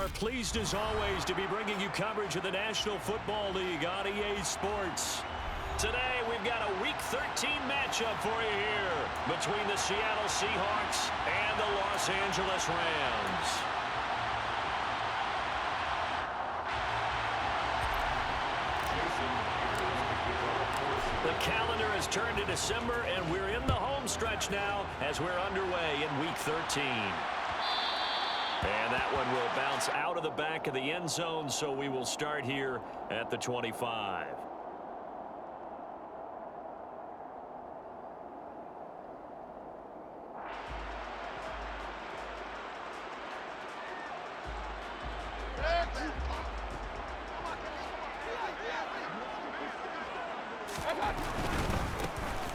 are pleased as always to be bringing you coverage of the National Football League on EA Sports. Today we've got a Week 13 matchup for you here between the Seattle Seahawks and the Los Angeles Rams. The calendar has turned to December, and we're in the home stretch now as we're underway in Week 13. And that one will bounce out of the back of the end zone, so we will start here at the 25.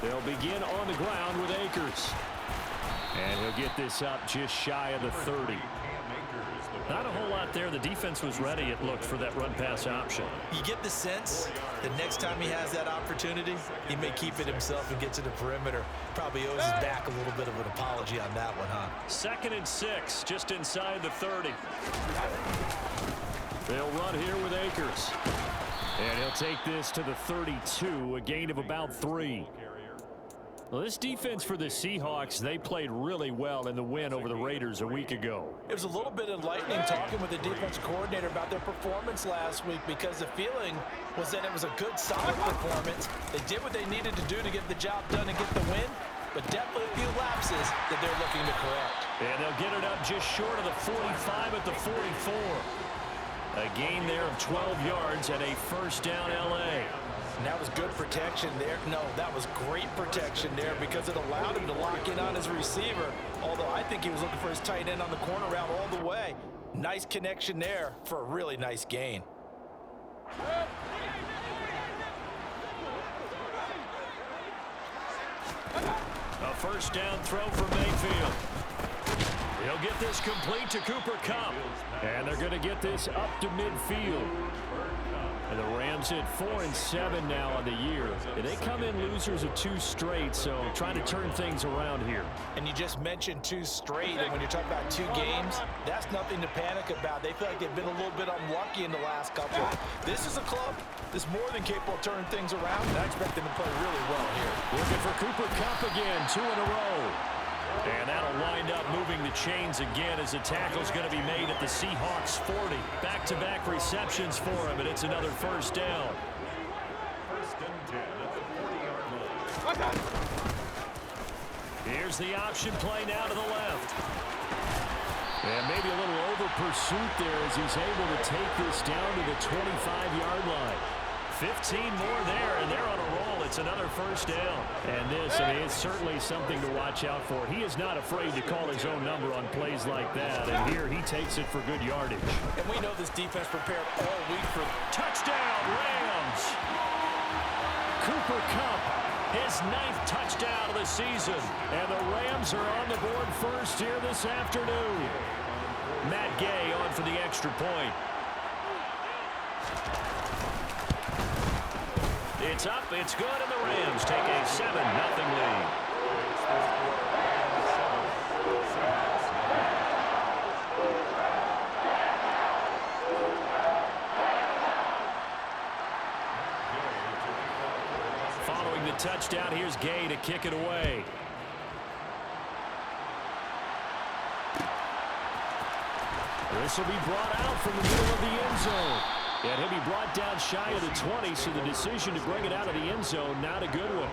They'll begin on the ground with Akers. And he'll get this up just shy of the 30. Not a whole lot there. The defense was ready, it looked, for that run-pass option. You get the sense that next time he has that opportunity, he may keep it himself and get to the perimeter. Probably owes his back a little bit of an apology on that one, huh? 2nd and 6, just inside the 30. They'll run here with Akers. And he'll take this to the 32, a gain of about 3. Well, this defense for the Seahawks, they played really well in the win over the Raiders a week ago. It was a little bit enlightening talking with the defensive coordinator about their performance last week, because the feeling was that it was a good, solid performance. They did what they needed to do to get the job done and get the win, but definitely a few lapses that they're looking to correct. And they'll get it up just short of the 45 at the 44. A gain there of 12 yards and a first down L.A. And that was good protection there. No, that was great protection there because it allowed him to lock in on his receiver, although I think he was looking for his tight end on the corner route all the way. Nice connection there for a really nice gain. A first down throw for Mayfield. He'll get this complete to Cooper Kupp. And they're going to get this up to midfield. And the Rams hit 4-7 now on the year. They come in losers of 2 straight, so trying to turn things around here. And you just mentioned 2 straight, and when you're talking about 2 games, that's nothing to panic about. They feel like they've been a little bit unlucky in the last couple. This is a club that's more than capable of turning things around, and I expect them to play really well here. Looking for Cooper Kupp again, 2 in a row. And that'll wind up moving the chains again as the tackle's going to be made at the Seahawks 40. Back-to-back receptions for him, and it's another first down. Here's the option play now to the left. And maybe a little over-pursuit there as he's able to take this down to the 25-yard line. 15 more there, and they're on a roll. It's another first down. And this, I mean, it's certainly something to watch out for. He is not afraid to call his own number on plays like that. And here he takes it for good yardage. And we know this defense prepared all week for touchdown, Rams. Cooper Kupp, his 9th touchdown of the season. And the Rams are on the board first here this afternoon. Matt Gay on for the extra point. It's up, it's good, and the Rams take a 7-0 lead. Following the touchdown, here's Gay to kick it away. This will be brought out from the middle of the end zone. And he'll be brought down shy of the 20, so the decision to bring it out of the end zone, not a good one.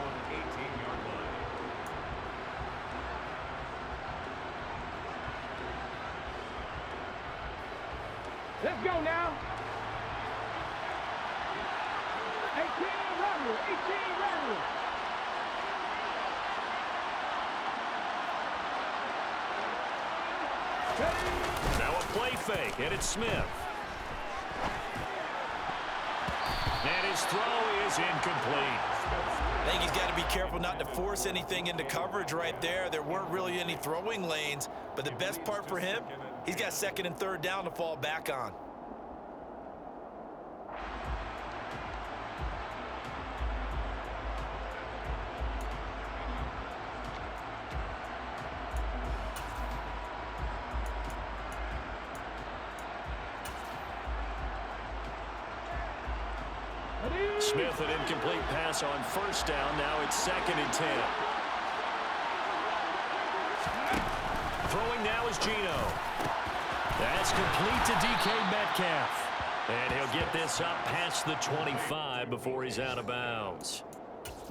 Let's go now. 18 runner, 18 runner. Now a play fake, and it's Smith. And his throw is incomplete. I think he's got to be careful not to force anything into coverage right there. There weren't really any throwing lanes, but the best part for him, he's got 2nd and 3rd down to fall back on. Smith, an incomplete pass on first down. Now it's 2nd and 10. Throwing now is Geno. That's complete to DK Metcalf. And he'll get this up past the 25 before he's out of bounds.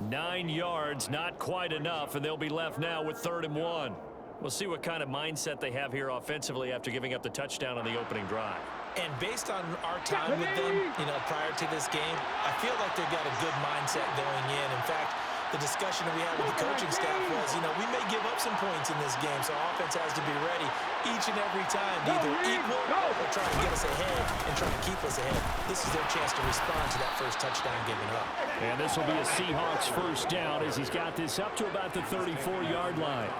9 yards, not quite enough, and they'll be left now with 3rd and 1. We'll see what kind of mindset they have here offensively after giving up the touchdown on the opening drive. And based on our time with them, prior to this game, I feel like they've got a good mindset going in. In fact, the discussion that we had with the coaching staff was, we may give up some points in this game, so offense has to be ready each and every time, either equal or try to get us ahead and try to keep us ahead. This is their chance to respond to that first touchdown given up. And this will be a Seahawks first down as he's got this up to about the 34-yard line.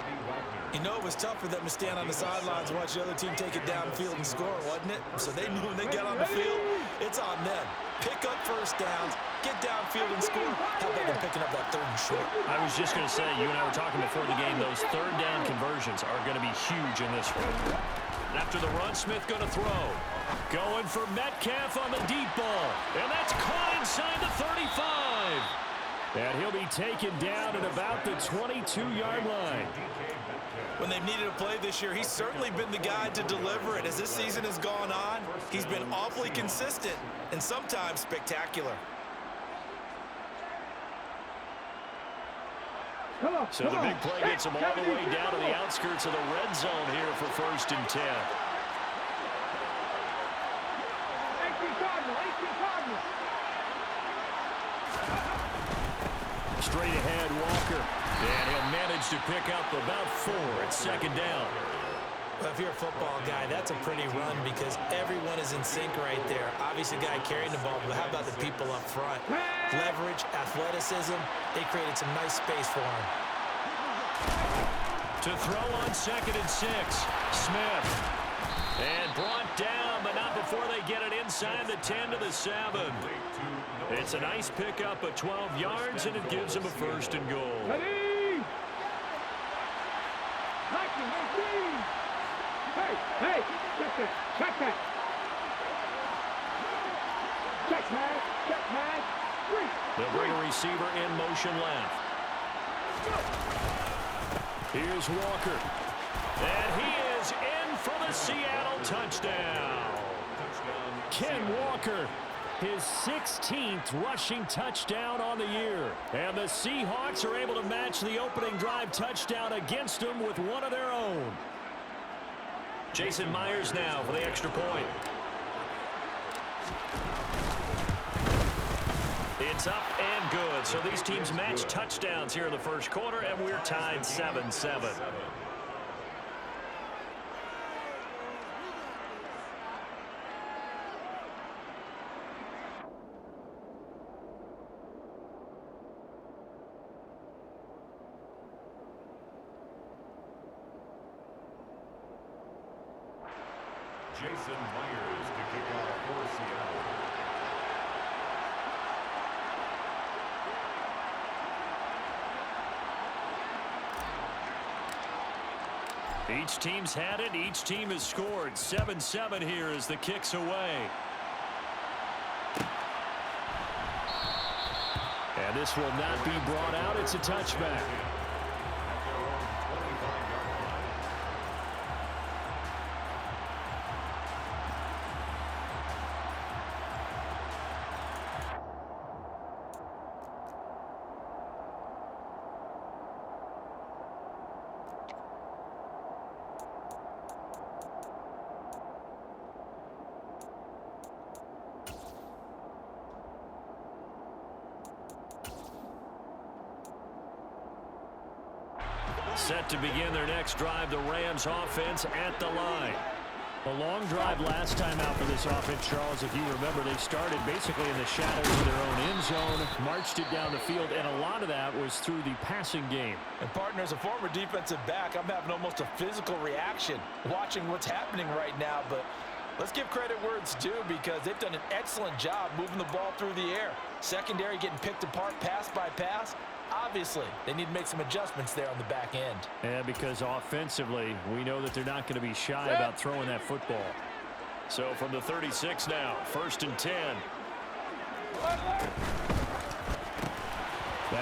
It was tough for them to stand on the sidelines and watch the other team take it downfield and score, wasn't it? So they knew when they got on the field, it's on them. Pick up first downs, get downfield and score. How about them picking up that 3rd and short? I was just going to say, you and I were talking before the game, those 3rd down conversions are going to be huge in this one. After the run, Smith going to throw. Going for Metcalf on the deep ball. And that's caught inside the 35. And he'll be taken down at about the 22-yard line. When they've needed a play this year, he's certainly been the guy to deliver it. As this season has gone on, he's been awfully consistent and sometimes spectacular. So the big play gets him all the way down to the outskirts of the red zone here for 1st and 10. Straight ahead, Walker. And he'll manage to pick up about 4 at 2nd down. Well, if you're a football guy, that's a pretty run because everyone is in sync right there. Obviously, the guy carrying the ball, but how about the people up front? Leverage, athleticism, they created some nice space for him. To throw on 2nd and 6, Smith. And brought down, but not before they get it inside the 10 to the 7. It's a nice pickup of 12 yards, and it gives him a 1st and goal. Hey, check that. Check man. They'll bring a receiver in motion left. Here's Walker. And he is in for the Seattle touchdown. Ken Walker, his 16th rushing touchdown on the year. And the Seahawks are able to match the opening drive touchdown against them with one of their own. Jason Myers now for the extra point. It's up and good. So these teams match touchdowns here in the first quarter, and we're tied 7-7. Jason Myers to kick off for Seattle. Each team's had it. Each team has scored. 7-7 here as the kick's away. And this will not be brought out. It's a touchback. Set to begin their next drive, the Rams offense at the line. A long drive last time out for this offense, Charles. If you remember, they started basically in the shadows of their own end zone, marched it down the field, and a lot of that was through the passing game. And partner, as a former defensive back, I'm having almost a physical reaction watching what's happening right now. But let's give credit where it's due because they've done an excellent job moving the ball through the air. Secondary getting picked apart pass by pass. Obviously, they need to make some adjustments there on the back end. Yeah, because offensively, we know that they're not going to be shy about throwing that football. So from the 36 now, 1st and 10.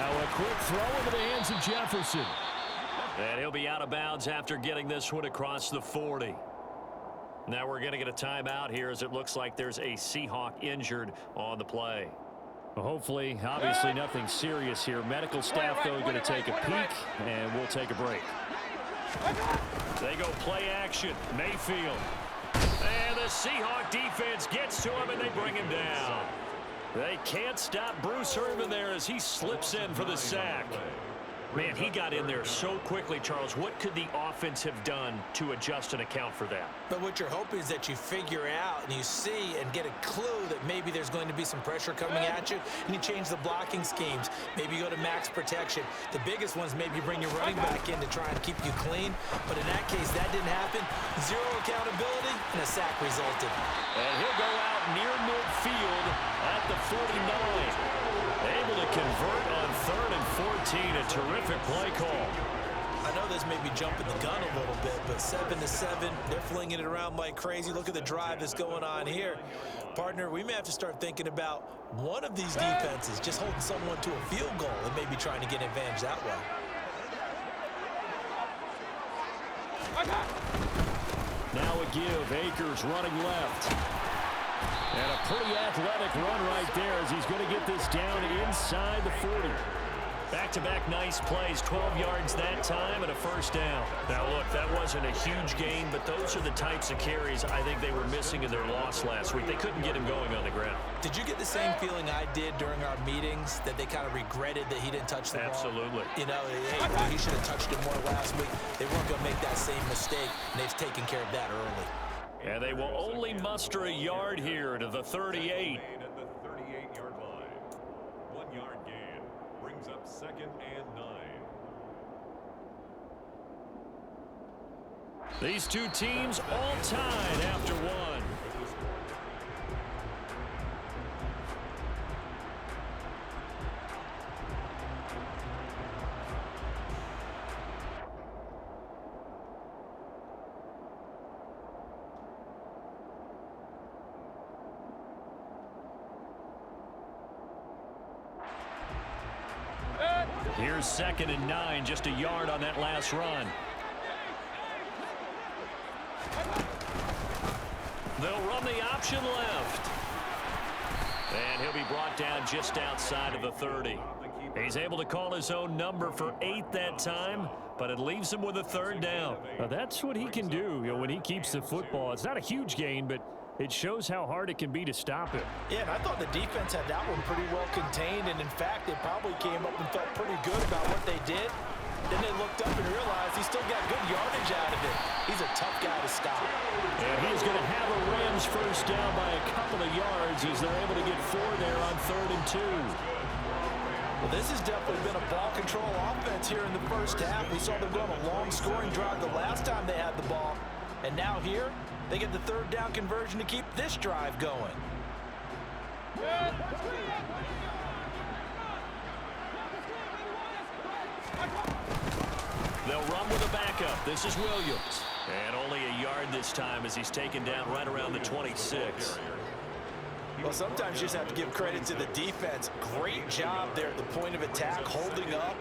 Now a quick throw into the hands of Jefferson. And he'll be out of bounds after getting this one across the 40. Now we're going to get a timeout here as it looks like there's a Seahawk injured on the play. Well, hopefully, obviously nothing serious here. Medical staff, though, going to take a peek, and we'll take a break. They go play action. Mayfield. And the Seahawk defense gets to him, and they bring him down. They can't stop Bruce Irvin there as he slips in for the sack. Man, he got in there so quickly, Charles. What could the offense have done to adjust and account for that? But what you're hoping is that you figure out and you see and get a clue that maybe there's going to be some pressure coming at you, and you change the blocking schemes. Maybe you go to max protection. The biggest ones, maybe you bring your running back in to try and keep you clean. But in that case, that didn't happen. Zero accountability, and a sack resulted. And he'll go out near midfield at the 49. Able to convert on 3rd and 14. A terrific play call. I know this may be jumping the gun a little bit, but 7-7, they're flinging it around like crazy. Look at the drive that's going on here. Partner, we may have to start thinking about one of these defenses just holding someone to a field goal and maybe trying to get an advantage that way. Now a give. Akers running left. And a pretty athletic run right there as he's going to get this down inside the 40. Back-to-back nice plays, 12 yards that time and a first down. Now, look, that wasn't a huge gain, but those are the types of carries I think they were missing in their loss last week. They couldn't get him going on the ground. Did you get the same feeling I did during our meetings, that they kind of regretted that he didn't touch the ball? Absolutely. You know, hey, he should have touched it more last week. They weren't going to make that same mistake, and they've taken care of that early. And they will only muster a yard here to the 38. At the 38-yard line. 1 yard gain brings up 2nd and 9. These two teams all tied after one. Here's 2nd and 9, just a yard on that last run. They'll run the option left. And he'll be brought down just outside of the 30. He's able to call his own number for 8 that time, but it leaves him with a 3rd down. Now that's what he can do, when he keeps the football. It's not a huge gain, but it shows how hard it can be to stop him. Yeah, and I thought the defense had that one pretty well contained, and in fact, they probably came up and felt pretty good about what they did. Then they looked up and realized he still got good yardage out of it. He's a tough guy to stop. And he's going to have a Rams first down by a couple of yards as they're able to get 4 there on 3rd and 2. Well, this has definitely been a ball control offense here in the first half. We saw them go on a long scoring drive the last time they had the ball. And now here, they get the 3rd down conversion to keep this drive going. They'll run with a backup. This is Williams. And only a yard this time as he's taken down right around the 26. Well, sometimes you just have to give credit to the defense. Great job there at the point of attack, holding up.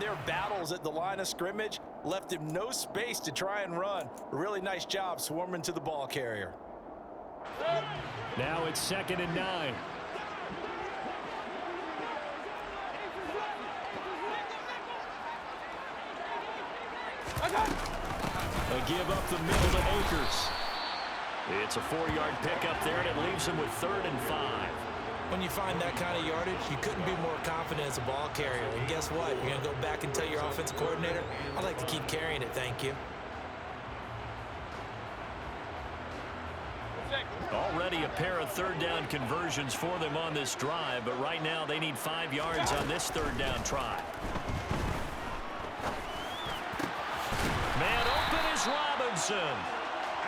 Their battles at the line of scrimmage left him no space to try and run. A really nice job swarming to the ball carrier. Now it's 2nd and 9. A give up the middle to Akers. It's a 4-yard pickup there, and it leaves him with 3rd and 5. When you find that kind of yardage, you couldn't be more confident as a ball carrier. And guess what? You're going to go back and tell your offensive coordinator, I'd like to keep carrying it, thank you. Already a pair of 3rd down conversions for them on this drive, but right now they need 5 yards on this 3rd down try. Man open is Robinson.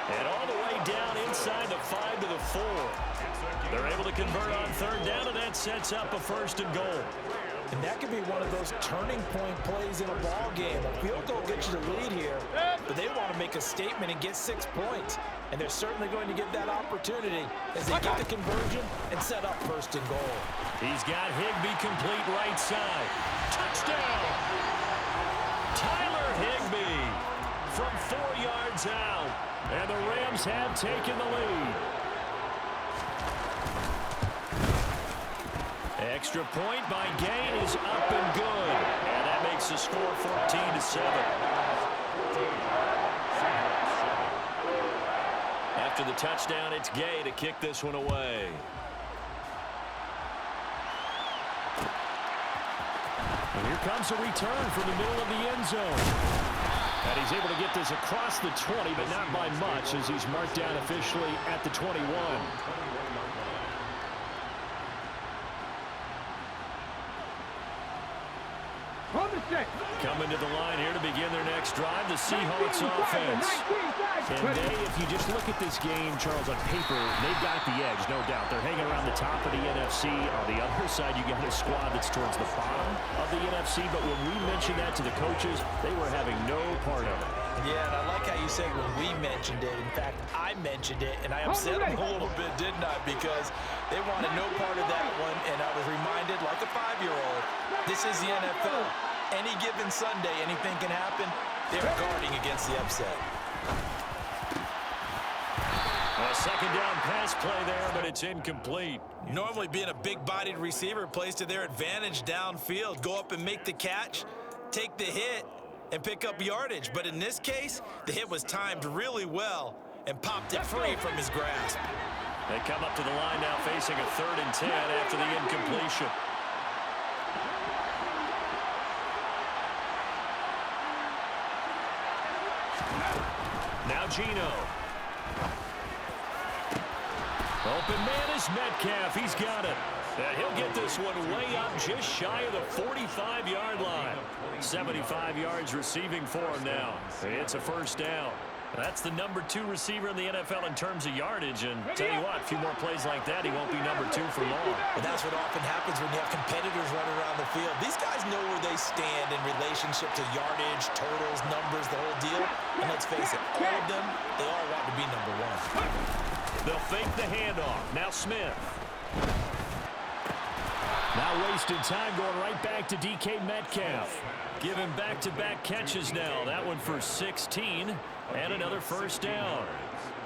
And all the way down inside the 5 to the 4. They're able to convert on third down, and that sets up a 1st and goal. And that could be one of those turning point plays in a ball game. A field goal gets you the lead here, but they want to make a statement and get 6 points. And they're certainly going to get that opportunity as they get the conversion and set up 1st and goal. He's got Higbee complete right side. Touchdown! Tyler Higbee from 4 yards out. And the Rams have taken the lead. Extra point by Gain is up and good. And that makes the score 14-7. After the touchdown, it's Gay to kick this one away. And here comes a return from the middle of the end zone. And he's able to get this across the 20, but not by much, as he's marked down officially at the 21. Coming to the line here to begin their next drive, the Seahawks offense. And if you just look at this game, Charles, on paper, they've got the edge, no doubt. They're hanging around the top of the NFC. On the other side, you got a squad that's towards the bottom of the NFC. But when we mentioned that to the coaches, they were having no part of it. Yeah, and I like how you said when we mentioned it. In fact, I mentioned it, and I upset them a little bit, didn't I? Because they wanted no part of that one, and I was reminded, like a 5-year-old, this is the NFL. Any given Sunday, anything can happen. They're guarding against the upset. A second down pass play there, but it's incomplete. Normally being a big-bodied receiver plays to their advantage downfield. Go up and make the catch, take the hit, and pick up yardage. But in this case, the hit was timed really well and popped it free from his grasp. They come up to the line now facing a 3rd and 10 after the incompletion. Now Gino. Open man is Metcalf. He's got it. And he'll get this one way up just shy of the 45-yard line. 75 yards receiving for him now. It's a 1st down. That's the number 2 receiver in the NFL in terms of yardage. And tell you what, a few more plays like that, he won't be number 2 for long. But that's what often happens when you have competitors running around the field. These guys know where they stand in relationship to yardage, totals, numbers, the whole deal. And let's face it, all of them, they all want to be number 1. They'll fake the handoff. Now Smith. Now wasted time going right back to DK Metcalf. Give him back-to-back catches now. That one for 16 and another 1st down.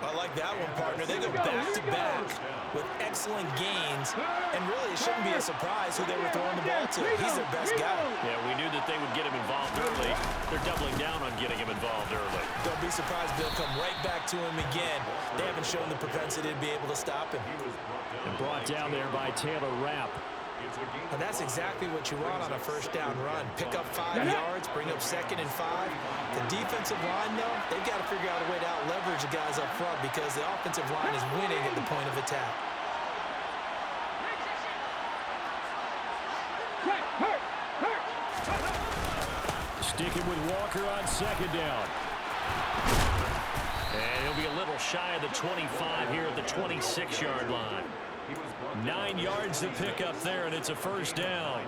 I like that one, partner. They go back-to-back with excellent gains, and really it shouldn't be a surprise who they were throwing the ball to. He's their best guy. Yeah, we knew that they would get him involved early. They're doubling down on getting him involved early. Don't be surprised they'll come right back to him again. They haven't shown the propensity to be able to stop him. And brought down there by Taylor Rapp. And that's exactly what you want on a 1st down run. Pick up 5 yards, bring up 2nd and 5. The defensive line, though, they've got to figure out a way to out-leverage the guys up front because the offensive line is winning at the point of attack. Sticking with Walker on 2nd down. And he'll be a little shy of the 25 here at the 26-yard line. 9 yards to pick up there, and it's a 1st down.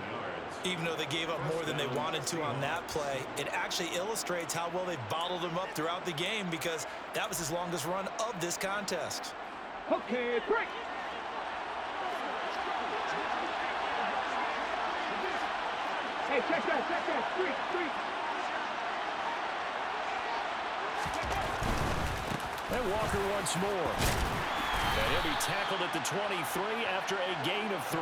Even though they gave up more than they wanted to on that play, it actually illustrates how well they bottled him up throughout the game because that was his longest run of this contest. Okay, break. Hey, check that. Street. And Walker once more. And he'll be tackled at the 23 after a gain of 3.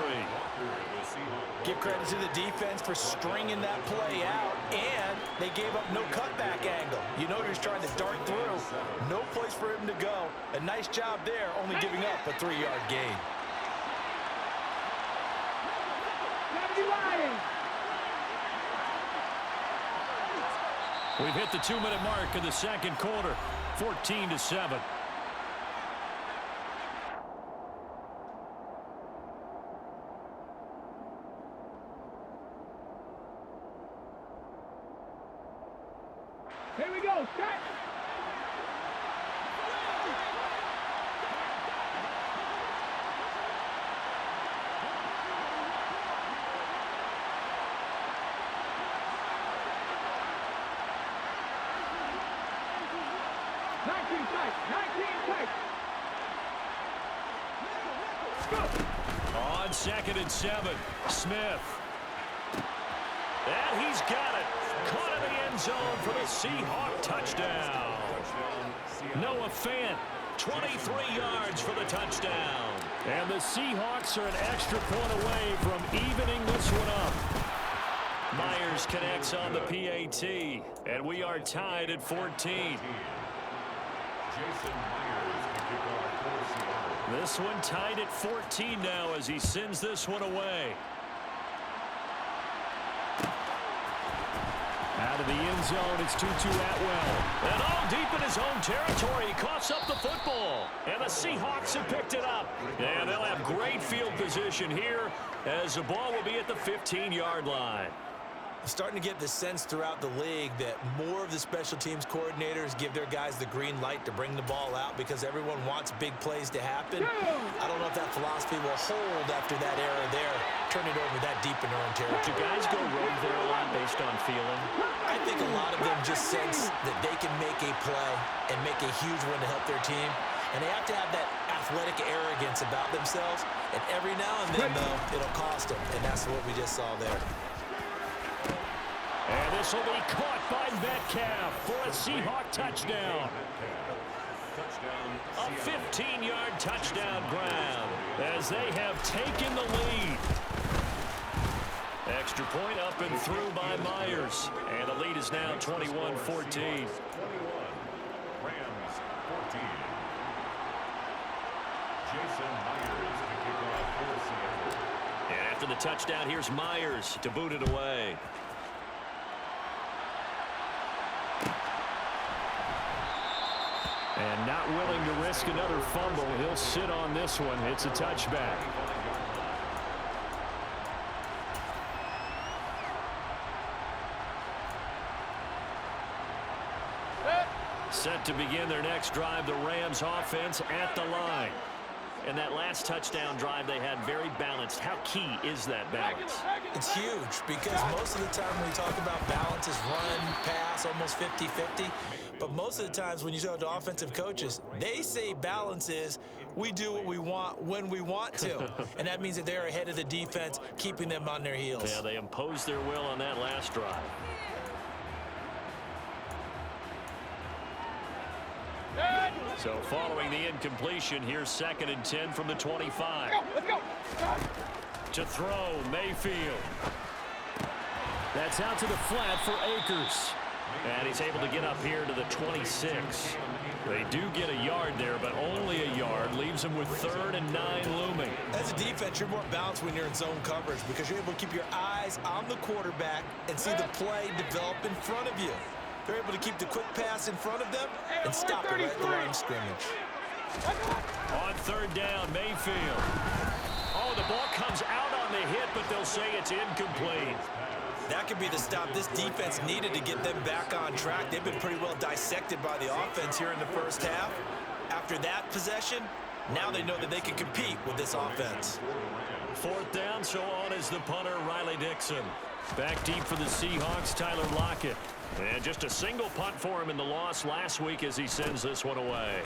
Give credit to the defense for stringing that play out, and they gave up no cutback angle. You know he's trying to dart through. No place for him to go. A nice job there, only giving up a 3-yard gain. We've hit the 2-minute mark in the 2nd quarter. 14-7. Here we go, set. 19 tight. 19 tight. On 2nd and 7, Smith. And he's got it. Caught in the end zone for the Seahawk touchdown. Noah Fant, 23 yards for the touchdown. And the Seahawks are an extra point away from evening this one up. Myers connects on the PAT, and we are tied at 14. Jason Myers to kick off for Seattle. This one tied at 14 now as he sends this one away. Out of the end zone, it's Tutu Atwell. And all deep in his own territory, he coughs up the football. And the Seahawks have picked it up. And they'll have great field position here as the ball will be at the 15-yard line. Starting to get the sense throughout the league that more of the special teams coordinators give their guys the green light to bring the ball out because everyone wants big plays to happen. I don't know if that philosophy will hold after that era there, turning it over that deep in their own territory. Do guys go rogue there a lot based on feeling? I think a lot of them just sense that they can make a play and make a huge one to help their team. And they have to have that athletic arrogance about themselves. And every now and then, though, it'll cost them. And that's what we just saw there. And this will be caught by Metcalf for a Seahawk touchdown. A 15-yard touchdown ground as they have taken the lead. Extra point up and through by Myers. And the lead is now 21-14. 21. Rams 14. Jason Myers to kick off for Seattle. And after the touchdown, here's Myers to boot it away. And not willing to risk another fumble, he'll sit on this one. It's a touchback. Set to begin their next drive, the Rams offense at the line. And that last touchdown drive they had very balanced. How key is that balance? It's huge because most of the time when we talk about balance is run, pass, almost 50-50. But most of the times when you talk to offensive coaches, they say balance is we do what we want when we want to. And that means that they're ahead of the defense, keeping them on their heels. Yeah, they imposed their will on that last drive. So following the incompletion, here's 2nd and 10 from the 25. Let's go. To throw, Mayfield. That's out to the flat for Akers. And he's able to get up here to the 26. They do get a yard there, but only a yard. Leaves them with 3rd and 9 looming. As a defense, you're more balanced when you're in zone coverage because you're able to keep your eyes on the quarterback and see the play develop in front of you. They're able to keep the quick pass in front of them and stop it right at the line of scrimmage. On 3rd down, Mayfield. Oh, the ball comes out on the hit, but they'll say it's incomplete. That could be the stop this defense needed to get them back on track. They've been pretty well dissected by the offense here in the first half. After that possession, now they know that they can compete with this offense. 4th down, so on is the punter, Riley Dixon. Back deep for the Seahawks, Tyler Lockett. And just a single punt for him in the loss last week as he sends this one away.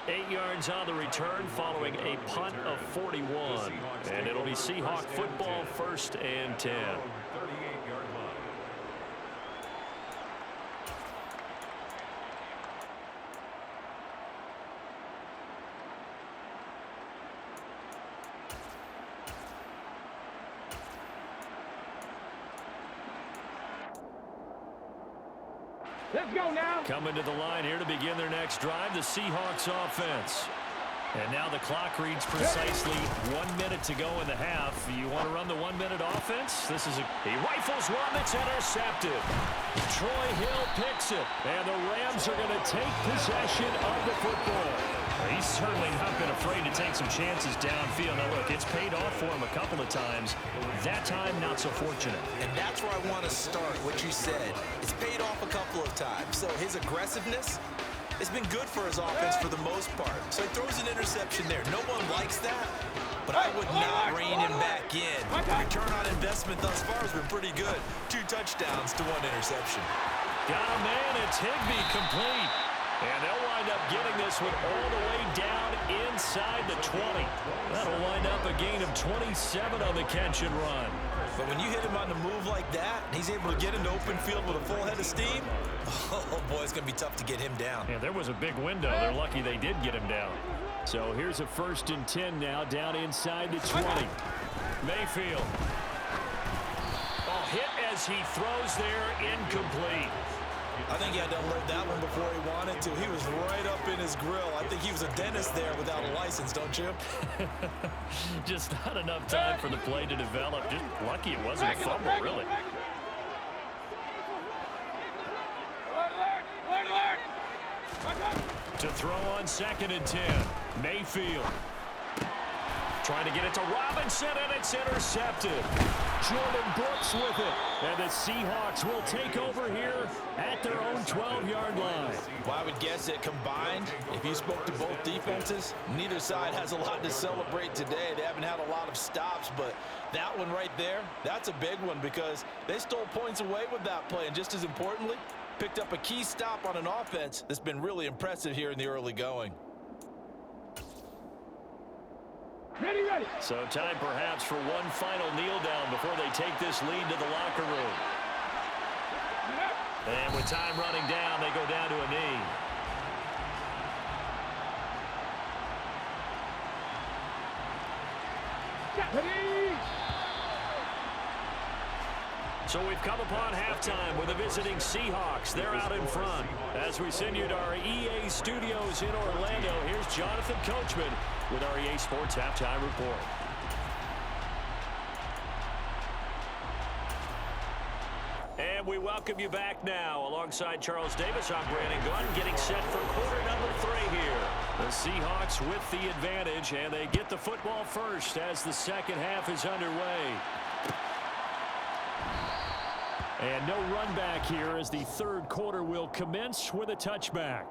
8 yards on the return following a punt of 41. And it'll be Seahawk football, 1st and 10. 38-yard line. Let's go now. Coming to the line here to begin their next drive, the Seahawks offense. And now the clock reads precisely 1 minute to go in the half. You want to run the 1 minute offense? This is he rifles one that's intercepted. Troy Hill picks it. And the Rams are going to take possession of the football. He's certainly not been afraid to take some chances downfield. Now, look, it's paid off for him a couple of times. That time, not so fortunate. And that's where I want to start, what you said. It's paid off a couple of times. So his aggressiveness has been good for his offense for the most part. So he throws an interception there. No one likes that, but I would not rein him back in. The return on investment thus far has been pretty good. 2 touchdowns to 1 interception. Got a man. It's Higbee complete. And they'll wind up getting this one all the way down inside the 20. That'll wind up a gain of 27 on the catch and run. But when you hit him on the move like that, and he's able to get into open field with a full head of steam, oh, boy, it's going to be tough to get him down. Yeah, there was a big window. They're lucky they did get him down. So here's a 1st and 10 now, down inside the 20. Mayfield. Oh, hit as he throws there, incomplete. I think he had to unload that one before he wanted to. He was right up in his grill. I think he was a dentist there without a license, don't you? Just not enough time for the play to develop. Just lucky it wasn't a fumble, really. To throw on 2nd and 10. Mayfield. Trying to get it to Robinson, and it's intercepted. Jordan Brooks with it. And the Seahawks will take over here at their own 12-yard line. Well, I would guess that combined, if you spoke to both defenses, neither side has a lot to celebrate today. They haven't had a lot of stops, but that one right there, that's a big one because they stole points away with that play. And just as importantly, picked up a key stop on an offense that's been really impressive here in the early going. Ready, ready. So time perhaps for one final kneel down before they take this lead to the locker room. And with time running down, they go down to a knee. Ready. So we've come upon halftime with the visiting Seahawks. They're out in front. As we send you to our EA studios in Orlando, here's Jonathan Coachman with our EA Sports Halftime Report. And we welcome you back now. Alongside Charles Davis, I'm Brandon Gunn, getting set for quarter number 3 here. The Seahawks with the advantage, and they get the football first as the second half is underway. And no run back here as the 3rd quarter will commence with a touchback.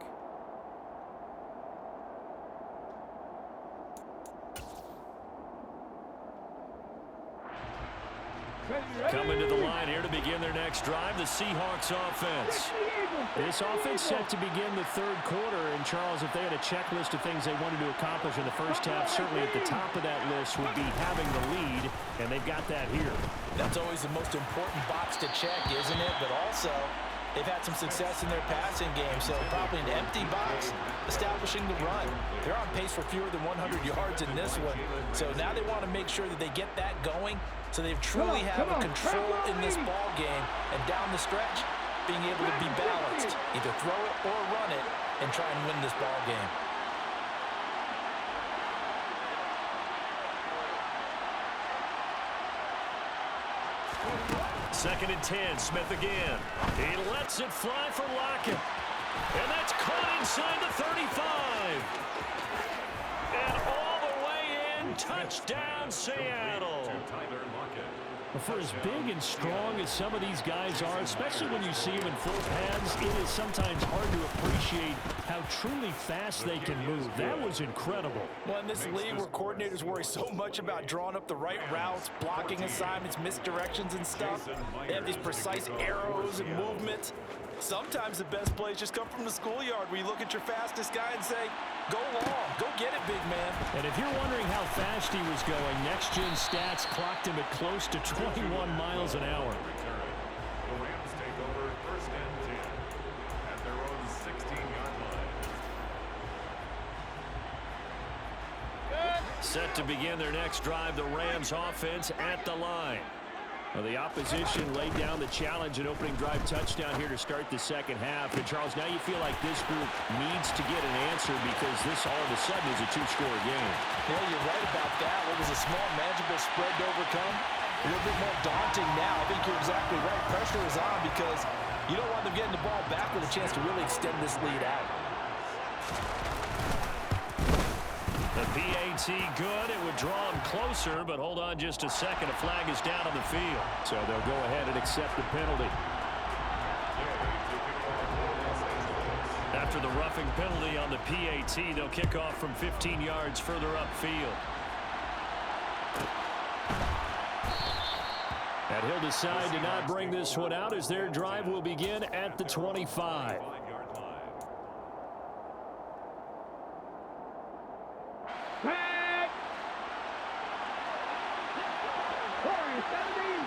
Coming to the line here to begin their next drive, the Seahawks offense. This offense set to begin the 3rd quarter. And, Charles, if they had a checklist of things they wanted to accomplish in the first half, certainly at the top of that list would be having the lead, and they've got that here. That's always the most important box to check, isn't it? But also, they've had some success in their passing game, so probably an empty box establishing the run. They're on pace for fewer than 100 yards in this one, so now they want to make sure that they get that going so they truly have a control in this ball game, and down the stretch, being able to be balanced, either throw it or run it, and try and win this ball game. Second and 10, Smith again. He lets it fly for Lockett. And that's caught inside the 35. And all the way in, touchdown Seattle. For as big and strong as some of these guys are, especially when you see them in full pads, it is sometimes hard to appreciate how truly fast they can move. That was incredible. Well, in this league where coordinators worry so much about drawing up the right routes, blocking assignments, misdirections and stuff, they have these precise arrows and movements. Sometimes the best plays just come from the schoolyard where you look at your fastest guy and say, go long, go get it, big man. And if you're wondering how fast he was going, Next Gen Stats clocked him at close to 21 miles an hour. The Rams take over 1st and 10 at their own 16-yard line. Set to begin their next drive, the Rams offense at the line. Well, the opposition laid down the challenge and opening drive touchdown here to start the second half. And, Charles, now you feel like this group needs to get an answer because this all of a sudden is a 2-score game. Yeah, you're right about that. It was a small, manageable spread to overcome. A little bit more daunting now. I think you're exactly right. Pressure is on because you don't want them getting the ball back with a chance to really extend this lead out. The PAT good. It would draw him closer, but hold on just a second. A flag is down on the field. So they'll go ahead and accept the penalty. After the roughing penalty on the PAT, they'll kick off from 15 yards further upfield. And he'll decide to not bring this one out as their drive will begin at the 25. Back. 40, 17.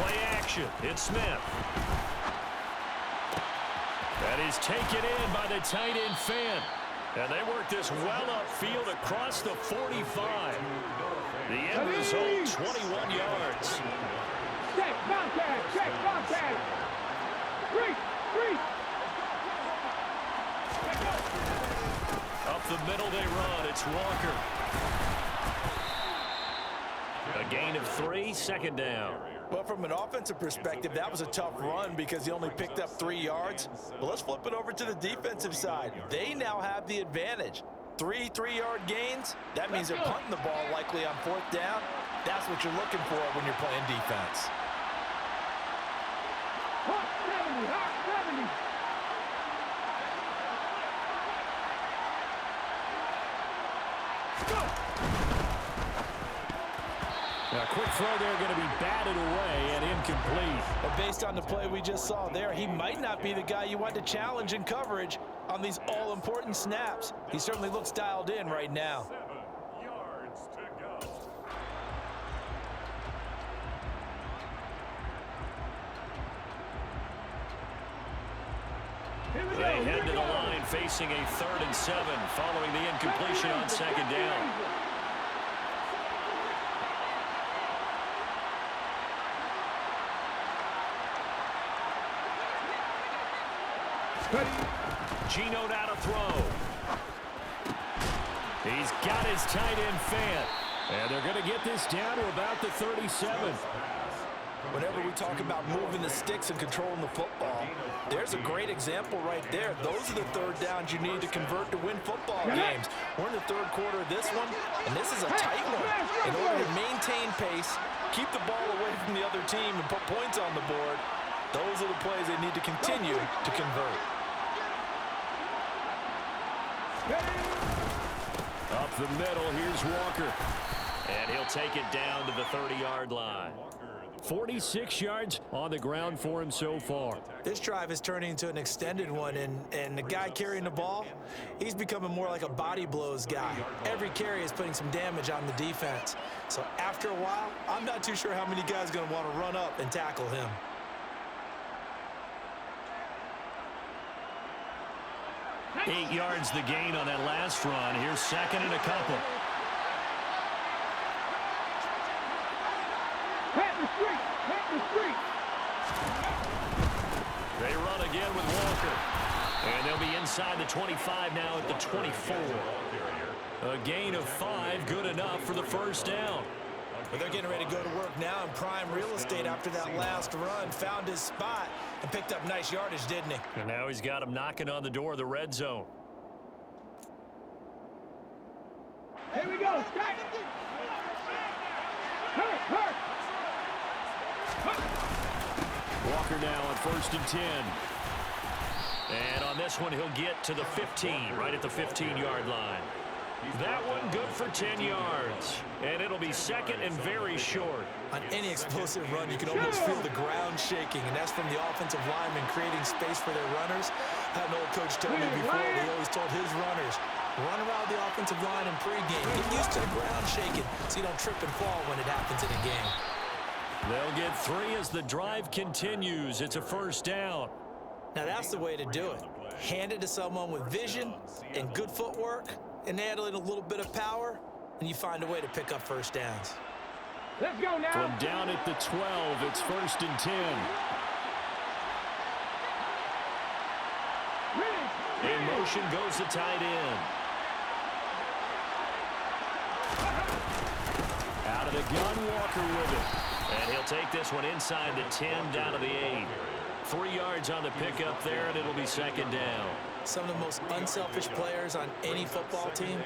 Play action. It's Smith. That is taken in by the tight end Fan. And they work this well upfield across the 45. The end result, 21 yards. Check, contact, check, contact. Three. Up the middle they run. It's Walker. A gain of 3, second down. Well, from an offensive perspective, that was a tough run because he only picked up 3 yards. But let's flip it over to the defensive side. They now have the advantage. 3 3-yard gains. That means they're punting the ball likely on 4th down. That's what you're looking for when you're playing defense. Hot 70. A quick throw there going to be batted away and incomplete. But based on the play we just saw there, he might not be the guy you want to challenge in coverage on these all-important snaps. He certainly looks dialed in right now. 7 yards to go. They head to the line facing a 3rd and 7 following the incompletion on 2nd down. Gino now to throw. He's got his tight end Fan. And they're going to get this down to about the 37. Whenever we talk about moving the sticks and controlling the football, there's a great example right there. Those are the 3rd downs you need to convert to win football games. We're in the 3rd quarter of this one, and this is a tight one. In order to maintain pace, keep the ball away from the other team, and put points on the board, those are the plays they need to continue to convert. Up the middle, here's Walker. And he'll take it down to the 30-yard line. 46 yards on the ground for him so far. This drive is turning into an extended one, and the guy carrying the ball, he's becoming more like a body blows guy. Every carry is putting some damage on the defense. So after a while, I'm not too sure how many guys are going to want to run up and tackle him. Eight yards the gain on that last run. Here's 2nd and a couple. Hit the street. They run again with Walker. And they'll be inside the 25 now at the 24. A gain of 5, good enough for the 1st down. But they're getting ready to go to work now in prime real estate after that last run. Found his spot and picked up nice yardage, didn't he? And now he's got him knocking on the door of the red zone. Here we go. Strike. Hurt. Walker now on 1st and 10. And on this one, he'll get to the 15, right at the 15-yard line. That one good for 10 yards. And it'll be 2nd and very short. On any explosive run, you can almost feel the ground shaking, and that's from the offensive linemen creating space for their runners. I had an old coach tell me before, he always told his runners, run around the offensive line in pregame. Get used to the ground shaking so you don't trip and fall when it happens in a game. They'll get 3 as the drive continues. It's a 1st down. Now that's the way to do it. Hand it to someone with vision and good footwork, and add in a little bit of power, and you find a way to pick up 1st downs. Let's go now. From down at the 12, it's 1st and 10. In motion goes the tight end. Out of the gun, Walker with it. And he'll take this one inside the 10, down to the 8. 3 yards on the pickup there, and it'll be 2nd down. Some of the most unselfish players on any football team,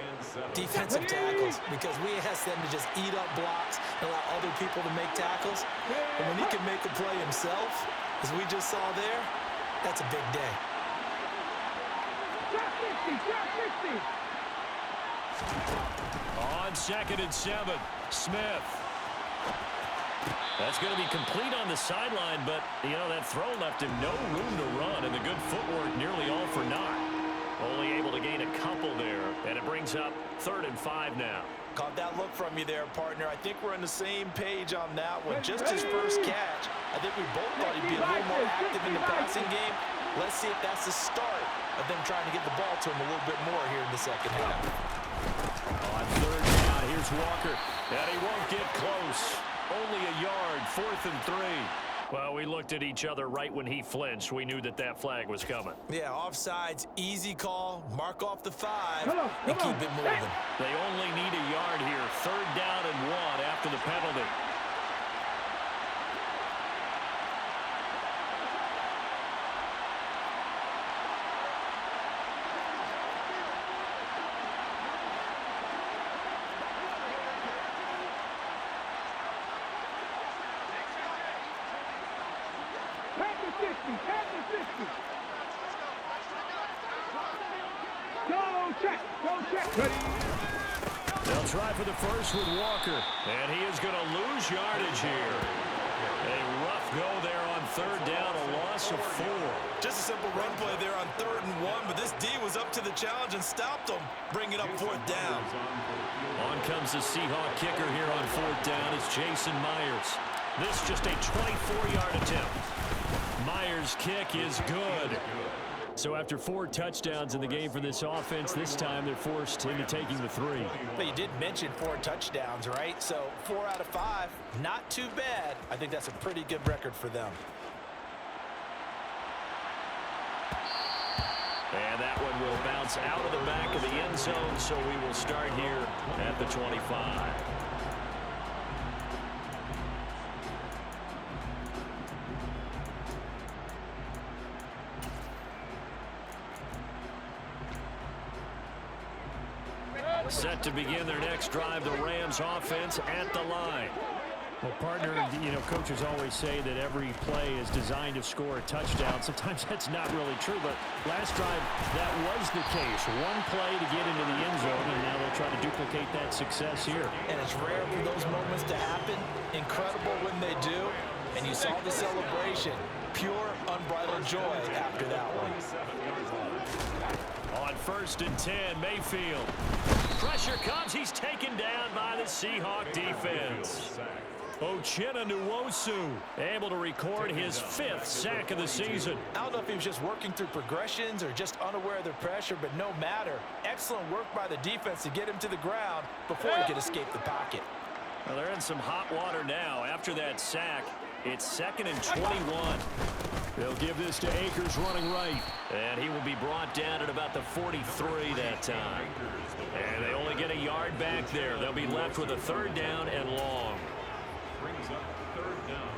defensive tackles, because we ask them to just eat up blocks and allow other people to make tackles. And when he can make a play himself, as we just saw there, that's a big day. On 2nd and 7, Smith. That's going to be complete on the sideline, but, you know, that throw left him no room to run, and the good footwork nearly all for naught. Only able to gain a couple there, and it brings up 3rd and 5 now. Caught that look from you there, partner. I think we're on the same page on that one. Just his first catch, I think we both thought he'd be a little more active in the passing game. Let's see if that's the start of them trying to get the ball to him a little bit more here in the second half. On 3rd down, here's Walker, and he won't get close. Only a yard, 4th and 3. Well, we looked at each other right when he flinched. We knew that that flag was coming. Yeah, offsides, easy call, mark off the 5, and keep it moving. They only need a yard here. 3rd down and 1 after the penalty. They'll try for the first with Walker, and he is going to lose yardage here. A rough go there on 3rd down, a loss of 4. Just a simple run play there on 3rd and 1, but this D was up to the challenge and stopped them, bringing up 4th down. On comes the Seahawk kicker here on 4th down. It's Jason Myers. This just a 24-yard attempt. Myers' kick is good. So after 4 touchdowns in the game for this offense, this time they're forced into taking the 3. But you did mention 4 touchdowns, right? So 4 out of 5, not too bad. I think that's a pretty good record for them. And that one will bounce out of the back of the end zone, so we will start here at the 25. Set to begin their next drive, the Rams offense at the line. Well, partner, you know, coaches always say that every play is designed to score a touchdown. Sometimes that's not really true, but last drive, that was the case. One play to get into the end zone, and now they'll try to duplicate that success here. And it's rare for those moments to happen. Incredible when they do. And you saw the celebration. Pure, unbridled joy after that one. On 1st and 10, Mayfield. Pressure comes. He's taken down by the Seahawk defense. Uchenna Nwosu able to record his 5th sack of the season. I don't know if he was just working through progressions or just unaware of the pressure, but no matter. Excellent work by the defense to get him to the ground before he could escape the pocket. Well, they're in some hot water now. After that sack, it's 2nd and 21. They'll give this to Akers running right. And he will be brought down at about the 43 that time. And they only get a yard back there. They'll be left with a 3rd down and long. Brings up 3rd down.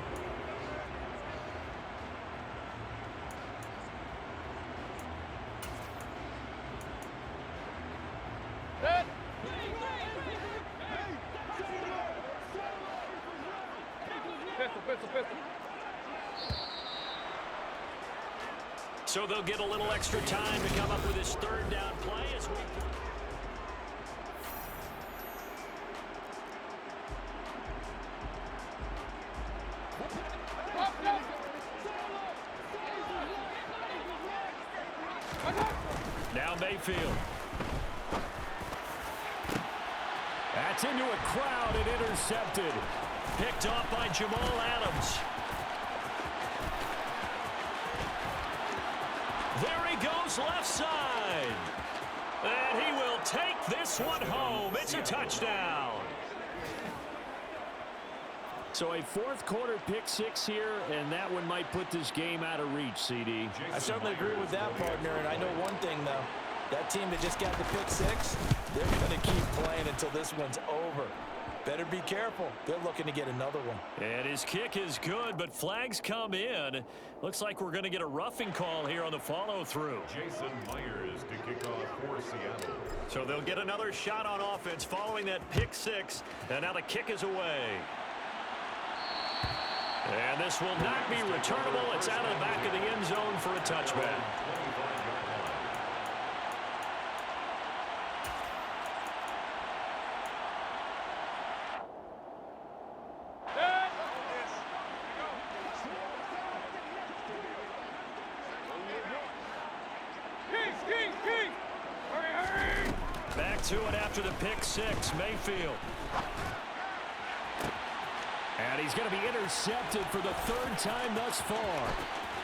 So they'll get a little extra time to come up with his 3rd down play as we... Now Mayfield. That's into a crowd and intercepted. Picked off by Jamal Adams. There he goes left side. And he will take this one home. It's a touchdown. So a 4th quarter pick 6 here, and that one might put this game out of reach, CD. I certainly agree with that, partner, and I know one thing, though. That team that just got the pick 6, they're going to keep playing until this one's over. Better be careful. They're looking to get another one. And his kick is good, but flags come in. Looks like we're going to get a roughing call here on the follow-through. Jason Myers to kick off for Seattle. So they'll get another shot on offense following that pick 6, and now the kick is away. And this will not be returnable. It's out of the back of the end zone for a touchback. to it after the pick six, Mayfield. And he's going to be intercepted for the third time thus far.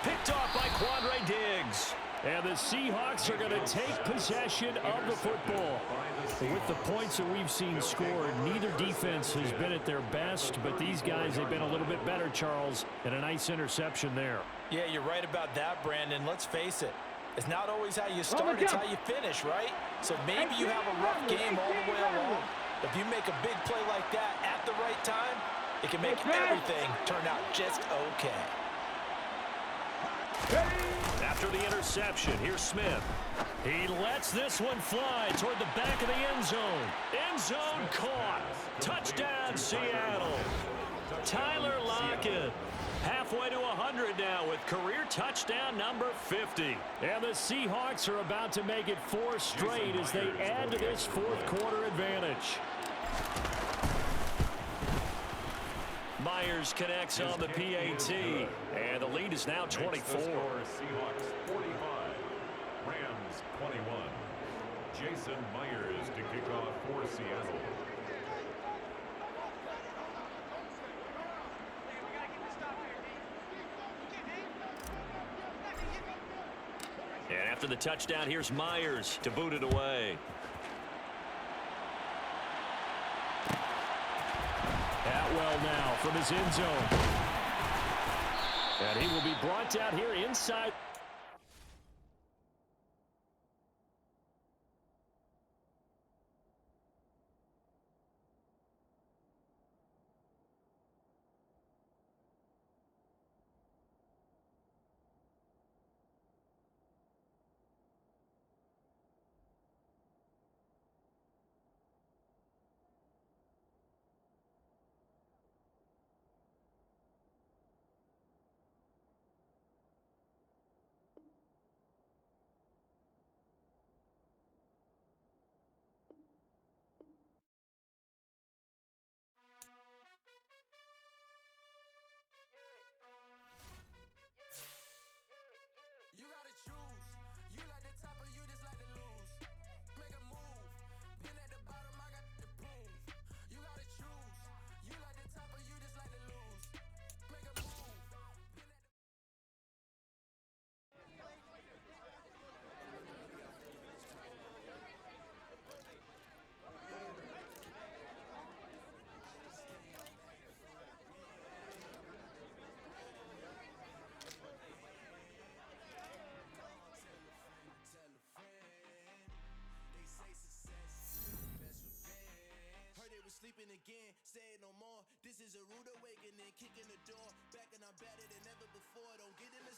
Picked off by Quandre Diggs. And the Seahawks are going to take possession of the football. With the points that we've seen scored, neither defense has been at their best, but these guys have been a little bit better, Charles, and a nice interception there. Yeah, you're right about that, Brandon. Let's face it. It's not always how you start, it's how you finish, right? So maybe you have a rough game all the way along. If you make a big play like that at the right time, it can make everything turn out just okay. After the interception, here's Smith. He lets this one fly toward the back of the end zone. End zone caught. Touchdown, Seattle. Tyler Lockett. Halfway to 100 now with career touchdown number 50. And the Seahawks are about to make it 4 straight as they add to this fourth quarter advantage. Myers connects on the PAT, and the lead is now 24. Seahawks 45, Rams 21. Jason Myers to kick off for Seattle. And after the touchdown, here's Myers to boot it away. Atwell now from his end zone. And he will be brought down here inside. You gotta choose. You like the top or you just like to lose. Make a move. Been at the bottom, I got the proof. You gotta choose. You like the top or you just like to lose. Make a move. Been at the sleeping again, say it no more. This is a rude awakening, kicking the door. Back and I'm better than ever before. Don't get in the